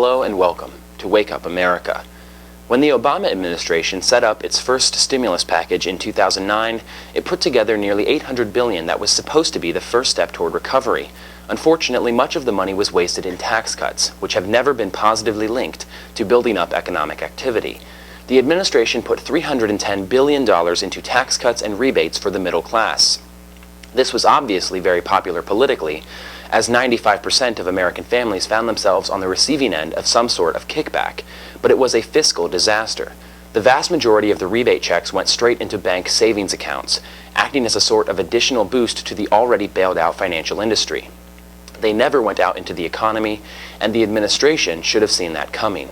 Hello and welcome to Wake Up America. When the Obama administration set up its first stimulus package in 2009, it put together nearly $800 billion that was supposed to be the first step toward recovery. Unfortunately, much of the money was wasted in tax cuts, which have never been positively linked to building up economic activity. The administration put $310 billion into tax cuts and rebates for the middle class. This was obviously very popular politically, as 95% of American families found themselves on the receiving end of some sort of kickback, but it was a fiscal disaster. The vast majority of the rebate checks went straight into bank savings accounts, acting as a sort of additional boost to the already bailed-out financial industry. They never went out into the economy, and the administration should have seen that coming.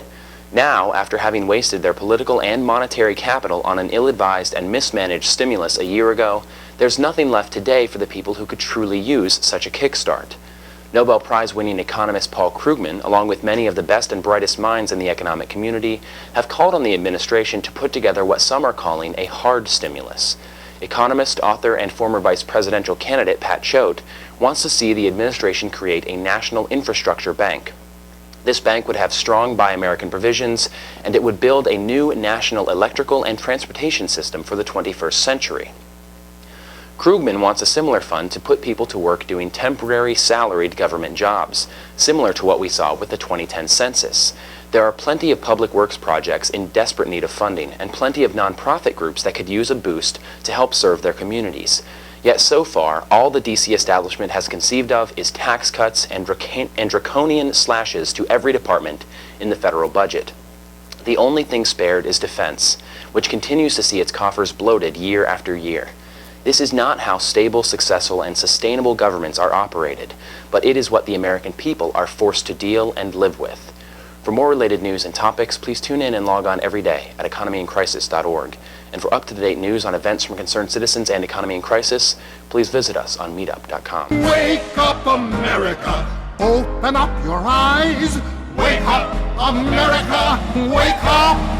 Now, after having wasted their political and monetary capital on an ill-advised and mismanaged stimulus a year ago, there's nothing left today for the people who could truly use such a kickstart. Nobel Prize-winning economist Paul Krugman, along with many of the best and brightest minds in the economic community, have called on the administration to put together what some are calling a hard stimulus. Economist, author, and former vice presidential candidate Pat Choate wants to see the administration create a national infrastructure bank. This bank would have strong Buy American provisions, and it would build a new national electrical and transportation system for the 21st century. Krugman wants a similar fund to put people to work doing temporary salaried government jobs, similar to what we saw with the 2010 census. There are plenty of public works projects in desperate need of funding, and plenty of nonprofit groups that could use a boost to help serve their communities. Yet so far, all the DC establishment has conceived of is tax cuts and draconian slashes to every department in the federal budget. The only thing spared is defense, which continues to see its coffers bloated year after year. This is not how stable, successful, and sustainable governments are operated, but it is what the American people are forced to deal and live with. For more related news and topics, please tune in and log on every day at economyincrisis.org. And for up-to-date news on events from concerned citizens and economy in crisis, please visit us on meetup.com. Wake up, America! Open up your eyes! Wake up, America! Wake up!